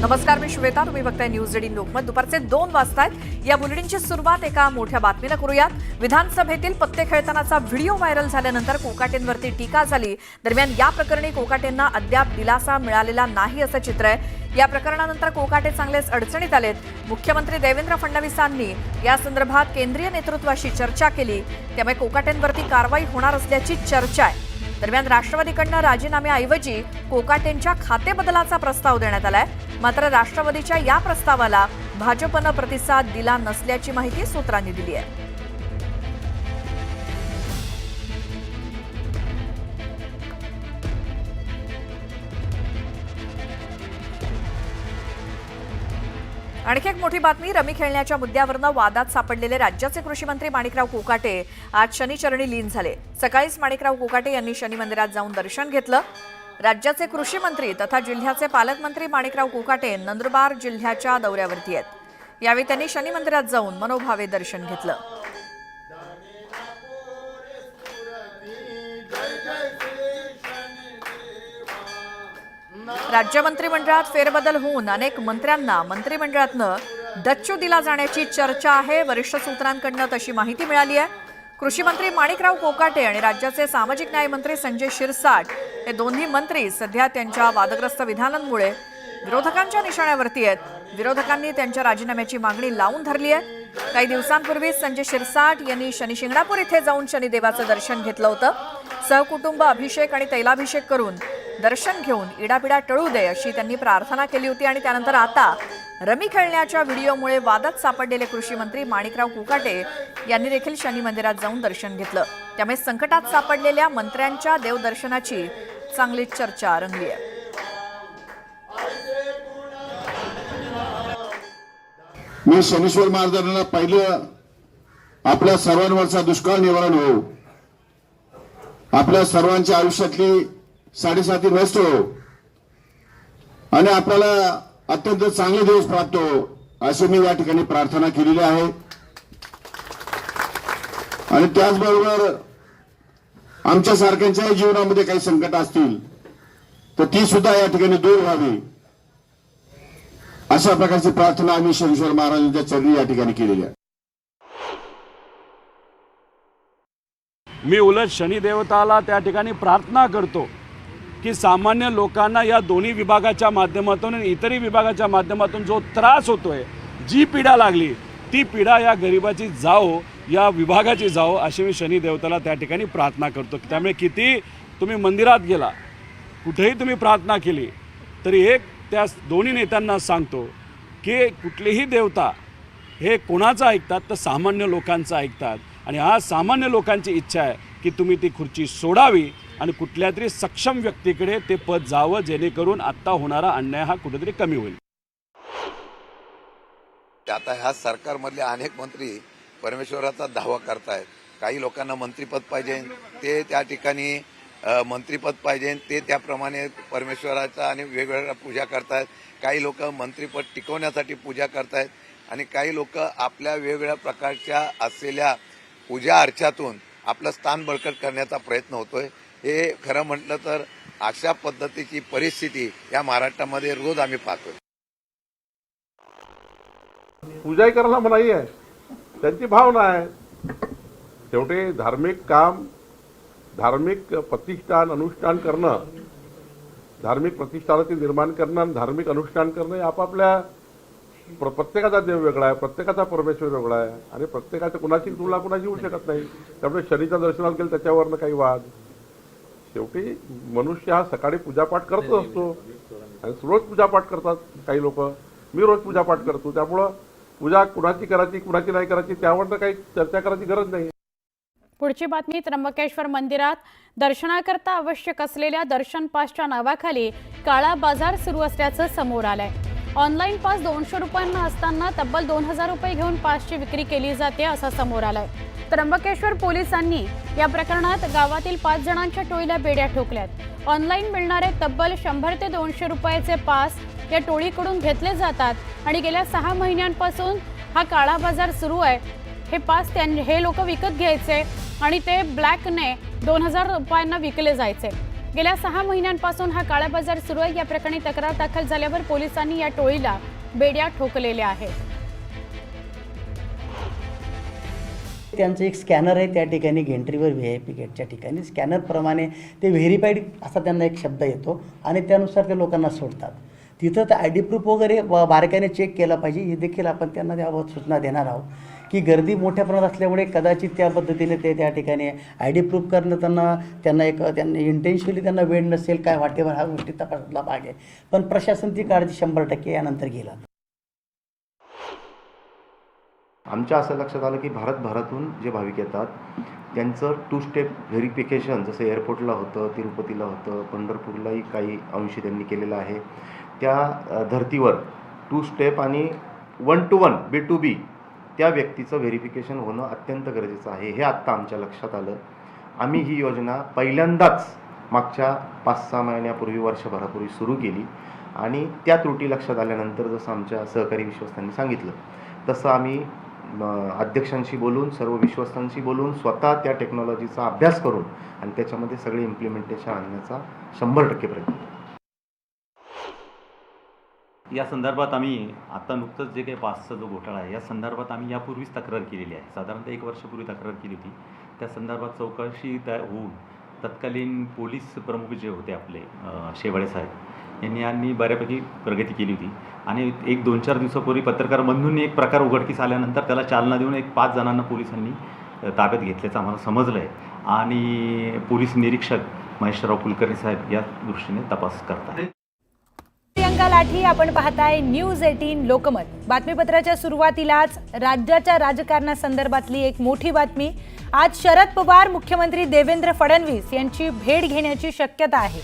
नमस्कार, मी श्वेता. तुम्ही बघताय न्यूज जेडी लोकमत. दुपारचे 2 वाजतायत. या बुलेटिनची सुरुवात एका मोठ्या बातमीने करूयात. विधानसभेतील पत्ते खेळतानाचा व्हिडिओ व्हायरल झाल्यानंतर कोकाटेंवरती टीका झाली. दरम्यान या प्रकरणी कोकाटेंना अद्याप दिलासा मिळालेला नाही असं चित्र आहे. या प्रकरणानंतर कोकाटे चांगलेच अडचणीत आलेत. मुख्यमंत्री देवेंद्र फडणवीसांनी या संदर्भात केंद्रीय नेतृत्वाशी चर्चा केली. त्यामुळे कोकाटेंवरती कारवाई होणार असल्याची चर्चा आहे. दरम्यान राष्ट्रवादीकडनं राजीनाम्याऐवजी कोकाटेंच्या खातेबदलाचा प्रस्ताव देण्यात आलाय. मात्र राष्ट्रवादीच्या या प्रस्तावाला भाजपनं प्रतिसाद दिला नसल्याची माहिती सूत्रांनी दिली आहे. आणखी एक मोठी बातमी. रमी खेळण्याच्या मुद्द्यावरनं वादात सापडलेले राज्याचे कृषी मंत्री माणिकराव कोकाटे आज शनिचरणी लीन झाले. सकाळीच माणिकराव कोकाटे यांनी शनी मंदिरात जाऊन दर्शन घेतलं. राज्याचे कृषी मंत्री तथा जिल्ह्याचे पालकमंत्री माणिकराव कोकाटे नंदुरबार जिल्ह्याच्या दौऱ्यावरती आहेत. यावेळी त्यांनी शनी मंदिरात जाऊन मनोभावे दर्शन घेतलं. राज्य मंत्रिमंडळात फेरबदल होऊन अनेक मंत्र्यांना मंत्रिमंडळातनं डच्चू दिला जाण्याची चर्चा आहे. वरिष्ठ सूत्रांकडून तशी माहिती मिळाली आहे. कृषी मंत्री माणिकराव कोकाटे आणि राज्याचे सामाजिक न्याय मंत्री संजय शिरसाट हे दोन्ही मंत्री सध्या त्यांच्या वादग्रस्त विधानांमुळे विरोधकांच्या निशाण्यावरती आहेत. विरोधकांनी त्यांच्या राजीनाम्याची मागणी लावून धरली आहे. काही दिवसांपूर्वी संजय शिरसाट यांनी शनिशिंगणापूर इथे जाऊन शनिदेवाचं दर्शन घेतलं होतं. सहकुटुंब अभिषेक आणि तैलाभिषेक करून दर्शन घेऊन इडापिडा टळू दे अशी त्यांनी प्रार्थना केली होती. आणि त्यानंतर आता रमी खेळण्याच्या व्हिडिओमुळे वादात सापडलेले कृषी मंत्री माणिकराव कोकाटे यांनी देखील शनी मंदिरात जाऊन दर्शन घेतलं. त्यामुळे संकटात सापडलेल्या मंत्र्यांच्या देवदर्शनाची चांगलीच चर्चा रंगली आहे. मी शनीश्वर महाराजांना पहिलं आपल्या सर्वांवरचा दुष्काळ निवारण हो, आपल्या सर्वांच्या आयुष्यातली 7.5 नष्ट हो आणि आपल्याला अत्यंत चांगले दिवस प्राप्त हो अशी मी या ठिकाणी प्रार्थना केलेली आहे. आणि त्याचबरोबर आमच्या सारख्यांच्याही जीवनामध्ये काही संकट असतील तर ती सुद्धा या ठिकाणी दूर व्हावी अशा प्रकारची प्रार्थना आम्ही शनीश्वर महाराजांच्या चरणी या ठिकाणी केलेली आहे. मी उलट शनिदेवताला त्या ठिकाणी प्रार्थना करतो की सामान्य लोकांना या दोन्ही विभागाच्या माध्यमातून आणि इतरही विभागाच्या माध्यमातून जो त्रास होतोय, जी पीडा लागली, ती पीडा या गरिबाची जाओ, या विभागाची जाओ अशी मी शनिदेवताला त्या ठिकाणी प्रार्थना करतो. त्यामुळे किती तुम्ही मंदिरात गेला, कुठेही तुम्ही प्रार्थना केली तरी एक त्या दोन्ही नेत्यांना सांगतो की कुठलीही देवता हे कोणाचं ऐकतात तर सामान्य लोकांचं ऐकतात. आणि आज सामान्य लोकांची इच्छा आहे की तुम्ही ती खुर्ची सोडावी आणि कुठल्या तरी सक्षम व्यक्तीकडे ते पद जावं, जेणेकरून आत्ता होणारा अन्याय हा कुठेतरी कमी होईल. आता ह्या सरकारमधले अनेक मंत्री परमेश्वराचा दावा करतायत. काही लोकांना मंत्रीपद पाहिजे, ते त्या ठिकाणी मंत्रीपद पाहिजे, ते त्याप्रमाणे परमेश्वराचा आणि वेगवेगळ्या पूजा करतायत. काही लोक मंत्रीपद टिकवण्यासाठी पूजा करतायत आणि काही लोक आपल्या वेगवेगळ्या प्रकारच्या असलेल्या पूजा अर्चातून आपलं स्थान बळकट करण्याचा प्रयत्न होतोय. हे खरं म्हटलं तर अशा पद्धतीची परिस्थिती या महाराष्ट्रामध्ये रोज आम्ही पाहतोय. पूजाही करायला मनाई आहे, त्यांची भावना आहे. शेवटी धार्मिक काम, धार्मिक प्रतिष्ठान अनुष्ठान करणं, धार्मिक प्रतिष्ठानाचे निर्माण करणं आणि धार्मिक अनुष्ठान करणं हे आपापल्या प्रत्येकाचा देव वेगळा आहे, प्रत्येकाचा परमेश्वर वेगळा आहे आणि प्रत्येकाचं कुणाची तुलना कुणाची होऊ शकत नाही. त्यामुळे शनीच्या दर्शनाला गेलं त्याच्यावरनं काही वाद. शेवटी मनुष्य हा सकाळी पूजापाठ करत असतो आणि रोज पूजापाठ करतात काही लोक. मी रोज पूजापाठ करतो. त्यामुळं पूजा कुणाची करायची कुणाची नाही करायची त्यावरनं काही चर्चा करायची गरज नाही. पुढची बातमी. त्र्यंबकेश्वर मंदिरात दर्शनाकरता आवश्यक असलेल्या दर्शन पासच्या नावाखाली काळा बाजार सुरू असल्याचं समोर आलंय. ऑनलाईन पास 200 रुपयांना असताना तब्बल 2000 रुपये घेऊन पासची विक्री केली जाते असं समोर आलंय. त्र्यंबकेश्वर पोलिसांनी या प्रकरणात गावातील 5 जणांच्या टोळीला बेड्या ठोकल्यात. ऑनलाईन मिळणारे तब्बल 100 ते 200 रुपयाचे पास या टोळीकडून घेतले जातात आणि गेल्या 6 महिन्यांपासून हा काळा बाजार सुरू आहे. हे पास हे लोक विकत घ्यायचे आणि ते ब्लॅकने 2000 रुपयांना विकले जायचे. गेल्या 6 महिन्यांपासून हा काळा बाजार सुरू आहे। या प्रकरणी तक्रार दाखल झाल्यावर पोलिसांनी या टोळीला बेड्या ठोकलेल्या आहेत। त्यांचं एक स्कॅनर आहे त्या ठिकाणी गेंट्रीवर VIP गेटच्या ठिकाणी स्कॅनरप्रमाणे ते व्हेरीफाईड असा त्यांना एक शब्द येतो आणि त्यानुसार ते लोकांना सोडतात। तिथं तर ID प्रूफ वगैरे बारकाईने चेक केला पाहिजे, हे देखील आपण त्यांना त्याबाबत सूचना देणार आहोत की गर्दी मोठ्या प्रमाणात असल्यामुळे कदाचित त्या पद्धतीने ते त्या ठिकाणी ID प्रूफ करणं त्यांना इंटेन्शनली त्यांना वेळ नसेल काय वाटेवर ह्या गोष्टी तपासला पाहिजे, पण प्रशासन ती काळजी 100% यानंतर घेईल। आमच्या असं लक्षात आलं की भारतभरातून जे भाविक येतात त्यांचं 2 स्टेप व्हेरिफिकेशन जसं एअरपोर्टला होतं, तिरुपतीला होतं, पंढरपूरलाही काही अंशी त्यांनी केलेलं आहे। त्या धर्तीवर 2 स्टेप आणि 1 to 1 B2B त्या व्यक्तीचं व्हेरिफिकेशन होणं अत्यंत गरजेचं आहे, हे आत्ता आमच्या लक्षात आलं। आम्ही ही योजना पहिल्यांदाच मागच्या 5-6 महिन्यापूर्वी वर्षभरापूर्वी सुरू केली आणि त्या त्रुटी लक्षात आल्यानंतर जसं आमच्या सहकारी विश्वस्तांनी सांगितलं तसं आम्ही अध्यक्षांशी बोलून सर्व विश्वस्तांशी बोलून स्वतः त्या टेक्नॉलॉजीचा अभ्यास करून आणि त्याच्यामध्ये सगळे इम्प्लिमेंटेशन आणण्याचा 100% प्रयत्न। या संदर्भात आम्ही आता नुकतंच जे काही पासचा जो घोटाळा आहे या संदर्भात आम्ही यापूर्वीच तक्रार केलेली आहे, साधारणतः 1 वर्षापूर्वी तक्रार केली होती। त्या संदर्भात चौकशी होऊन तत्कालीन पोलीस प्रमुख जे होते आपले शेवाळे साहेब यांनी बऱ्यापैकी प्रगती केली होती आणि 1-2-4 दिवसापूर्वी पत्रकार बंधूंनी एक प्रकार उघडकीस आल्यानंतर त्याला चालना देऊन 5 जणांना पोलिसांनी ताब्यात घेतल्याचं आम्हाला समजलं आहे आणि पोलीस निरीक्षक महेशराव कुलकर्णी साहेब या दृष्टीने तपास करतात। प्रियंका लाठी, आपण पाहताय न्यूज 18 लोकमत। बातमीपत्राच्या सुरुवातीलाच राज्याच्या राजकारणासंदर्भातली एक मोठी बातमी। आज शरद पवार मुख्यमंत्री देवेंद्र फडणवीस यांची भेट घेण्याची शक्यता आहे।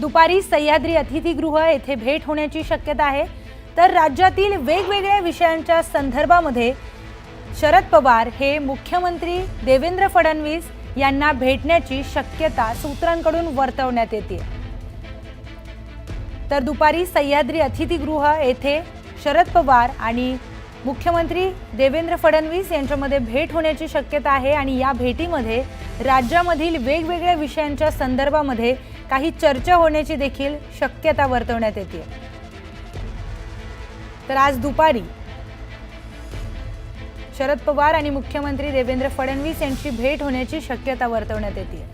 दुपारी सह्याद्री अतिथीगृह येथे भेट होण्याची शक्यता आहे। तर राज्यातील वेगवेगळ्या विषयांच्या संदर्भामध्ये शरद पवार हे मुख्यमंत्री देवेंद्र फडणवीस यांना भेटण्याची शक्यता सूत्रांकडून वर्तवण्यात येते। तर दुपारी सह्याद्री अतिथीगृह येथे शरद पवार आणि मुख्यमंत्री देवेंद्र फडणवीस यांच्यामध्ये भेट होण्याची शक्यता आहे आणि या भेटीमध्ये राज्यामधील वेगवेगळ्या विषयांच्या संदर्भामध्ये काही चर्चा होण्याची देखील शक्यता वर्तवण्यात येते। तर आज दुपारी शरद पवार आणि मुख्यमंत्री देवेंद्र फडणवीस यांची भेट होण्याची शक्यता वर्तवण्यात येते।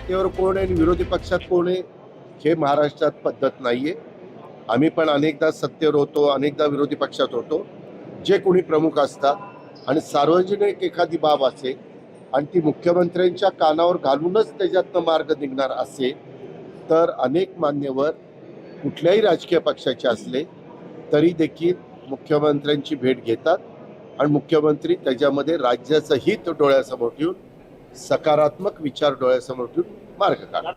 त्यावर कोण आहे विरोधी पक्षात कोण आहे हे महाराष्ट्रात पद्धत नाहीये। आम्ही पण अनेकदा सत्तेवर होतो, अनेकदा विरोधी पक्षात होतो। जे कोणी प्रमुख असतात आणि सार्वजनिक एखादी बाब असेल आणि ती मुख्यमंत्र्यांच्या कानावर घालूनच त्याच्यातनं मार्ग निघणार असेल तर अनेक मान्यवर कुठल्याही राजकीय पक्षाचे असले तरी देखील मुख्यमंत्र्यांची भेट घेतात आणि मुख्यमंत्री त्याच्यामध्ये राज्याचं हित डोळ्यासमोर ठेवून सकारात्मक विचार डोळ्यासमोर ठेवून मार्ग काढतात।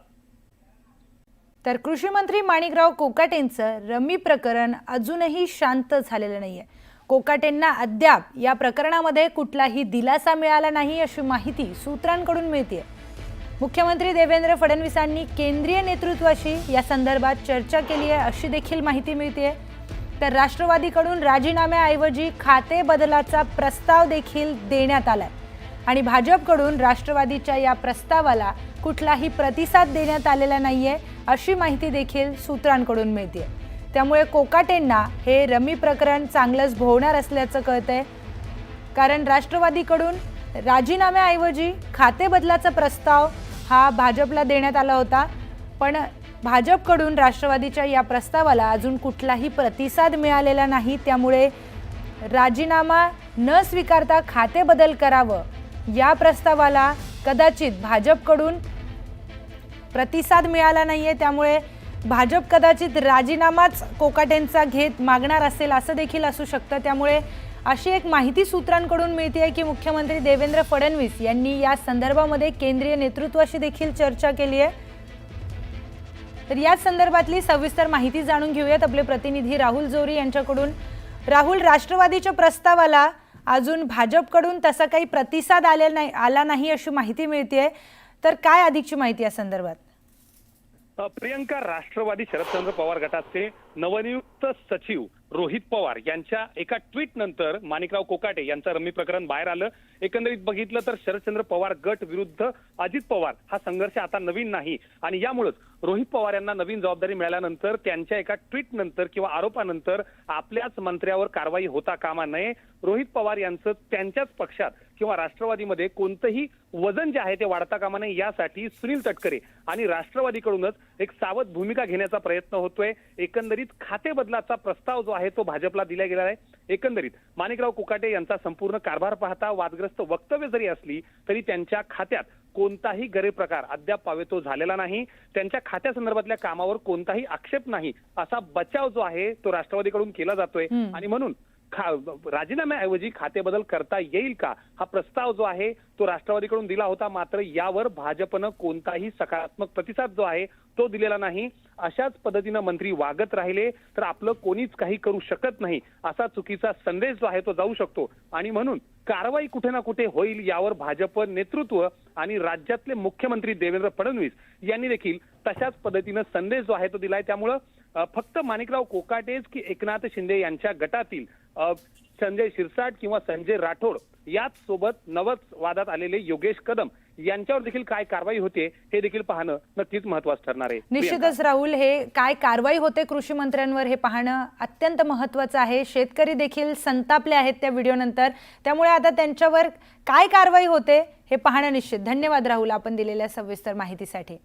तर कृषी मंत्री माणिकराव कोकाटेंचं रमी प्रकरण अजूनही शांत झालेलं नाहीये। कोकाटेंना अद्याप या प्रकरणामध्ये कुठलाही दिलासा मिळाला नाही अशी माहिती सूत्रांकडून मिळते। मुख्यमंत्री देवेंद्र फडणवीसांनी केंद्रीय नेतृत्वाशी या संदर्भात चर्चा केली आहे अशी देखील माहिती मिळते। तर राष्ट्रवादीकडून राजीनाम्याऐवजी खाते बदलाचा प्रस्ताव देखील देण्यात आलाय आणि भाजपकडून राष्ट्रवादीच्या या प्रस्तावाला कुठलाही प्रतिसाद देण्यात आलेला नाहीये अशी माहिती देखील सूत्रांकडून मिळते। त्यामुळे कोकाटेंना हे रमी प्रकरण चांगलंच भोवणार असल्याचं कळतंय, कारण राष्ट्रवादीकडून राजीनाम्याऐवजी खाते बदलाचा प्रस्ताव हा भाजपला देण्यात आला होता, पण भाजपकडून राष्ट्रवादीच्या या प्रस्तावाला अजून कुठलाही प्रतिसाद मिळालेला नाही। त्यामुळे राजीनामा न स्वीकारता खाते बदल करावं या प्रस्तावाला कदाचित भाजपकडून प्रतिसाद मिळाला नाहीये। त्यामुळे भाजप कदाचित राजीनामाच कोकाटेंचा घेत मागणार असेल असं देखील असू शकतं। त्यामुळे अशी एक माहिती सूत्रांकडून मिळते की मुख्यमंत्री देवेंद्र फडणवीस यांनी या संदर्भामध्ये केंद्रीय नेतृत्वाशी देखील चर्चा केली आहे। तर या संदर्भातली सविस्तर माहिती जाणून घेऊयात आपले प्रतिनिधी राहुल जोरी यांच्याकडून। राहुल, राष्ट्रवादीच्या प्रस्तावाला अजून भाजपकडून तसा काही प्रतिसाद आला नाही अशी माहिती मिळते, तर काय अधिकची माहिती या संदर्भात? प्रियंका, राष्ट्रवादी शरदचंद्र पवार गटाचे नवनियुक्त सचिव रोहित पवार यांच्या एका ट्विट नंतर माणिकराव कोकाटे यांचं रम्मी प्रकरण बाहेर आलं. एकंदरीत बघितलं तर शरदचंद्र पवार गट विरुद्ध अजित पवार हा संघर्ष आता नवीन नाही आणि यामुळेच रोहित पवार यांना नवीन जबाबदारी मिळाल्यानंतर त्यांच्या एका ट्विट नंतर किंवा आरोपानंतर आपल्याच मंत्र्यावर कारवाई होता कामा नये. रोहित पवार यांचं त्यांच्याच पक्षात किंवा राष्ट्रवादीमध्ये कोणतंही वजन जे आहे ते वाढता कामा नये यासाठी सुनील तटकरे आणि राष्ट्रवादीकडूनच एक सावध भूमिका घेण्याचा प्रयत्न होतोय. एकंदरीत खाते बदलाचा प्रस्ताव जो आहे तो भाजपला दिला गेला आहे. एकंदरीत माणिकराव कोकाटे यांचा संपूर्ण कारभार पाहता वादग्रस्त वक्तव्य जरी असली तरी त्यांच्या खात्यात कोणताही गैरप्रकार अद्याप पावेतो झालेला नाही. त्यांच्या खात्यासंदर्भातल्या कामावर कोणताही आक्षेप नाही असा बचाव जो आहे तो राष्ट्रवादीकडून केला जातोय आणि म्हणून राजीनाम्याऐवजी खाते बदल करता येईल का हा प्रस्ताव जो आहे तो राष्ट्रवादीकडून दिला होता. मात्र यावर भाजपनं कोणताही सकारात्मक प्रतिसाद जो आहे तो दिलेला नाही. अशाच पद्धतीनं मंत्री वागत राहिले तर आपलं कोणीच काही करू शकत नाही असा चुकीचा संदेश जो आहे तो जाऊ शकतो आणि म्हणून कारवाई कुठे ना कुठे होईल यावर भाजप नेतृत्व आणि राज्यातले मुख्यमंत्री देवेंद्र फडणवीस यांनी देखील तशाच पद्धतीनं संदेश जो आहे तो दिलाय. त्यामुळं फक्त माणिकराव कोकाटेच की एकनाथ शिंदे यांच्या गटातील संजय शिरसाट किंवा संजय राठोड याच सोबत नवच वादात आलेले योगेश कदम यांच्यावर देखील काय कारवाई होते हे देखील पाहणं नक्कीच महत्त्वाचं ठरणार आहे. निश्चितच राहुल, हे काय कारवाई होते कृषी मंत्र्यांवर हे पाहणं अत्यंत महत्त्वाचं आहे. शेतकरी देखील संतापले आहेत त्या व्हिडिओनंतर, त्यामुळे आता त्यांच्यावर काय कारवाई होते हे पाहणं निश्चित. धन्यवाद राहुल आपण दिलेल्या सविस्तर माहितीसाठी.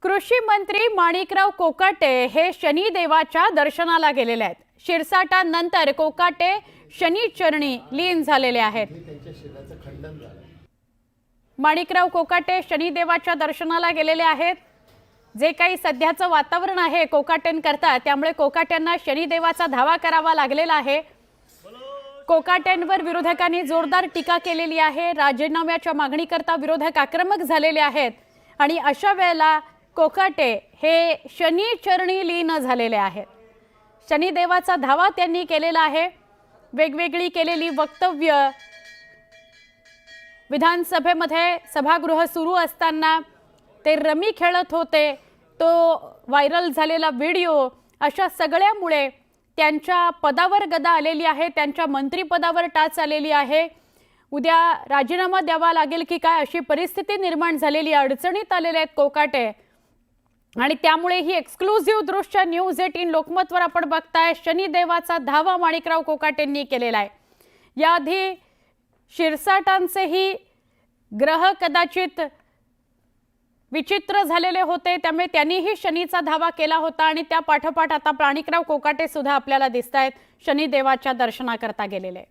कृषी मंत्री माणिकराव कोकाटे हे शनिदेवाच्या दर्शनाला गेलेले आहेत. शिरसाटानंतर कोकाटे शनी चरणी लीन झालेले आहेत. माणिकराव कोकाटे शनिदेवाच्या दर्शनाला गेलेले आहेत. जे काही सध्याचं वातावरण आहे कोकाटेंकरता, त्यामुळे कोकाट्यांना शनिदेवाचा धावा करावा लागलेला आहे. कोकाटेंवर विरोधकांनी जोरदार टीका केलेली आहे. राजीनाम्याच्या मागणीकरता विरोधक आक्रमक झालेले आहेत आणि अशा वेळेला कोकाटे हे शनी चरणी लीन झालेले आहेत. शनिदेवाचा धावा त्यांनी केलेला आहे. वेगवेगळी केलेली वक्तव्य, विधानसभेमध्ये सभागृह सुरू असताना ते रमी खेळत होते, तो व्हायरल झालेला व्हिडिओ, अशा सगळ्यामुळे त्यांच्या पदावर गदा आलेली आहे, त्यांच्या मंत्रिपदावर टाच आलेली आहे. उद्या राजीनामा द्यावा लागेल की काय अशी परिस्थिती निर्माण झालेली, अडचणीत आलेले आहेत कोकाटे आणि त्यामुळे ही एक्सक्लुझिव्ह दृश्य न्यूज 18 लोकमतवर आपण बघताय. शनिदेवाचा धावा माणिकराव कोकाटेंनी केलेला आहे. याआधी शिरसाटांचेही ग्रह कदाचित विचित्र झालेले होते, त्यामुळे त्यांनीही शनीचा धावा केला होता आणि त्या पाठोपाठ आता माणिकराव कोकाटे सुद्धा आपल्याला दिसतायत शनिदेवाच्या दर्शनाकरता गेलेले.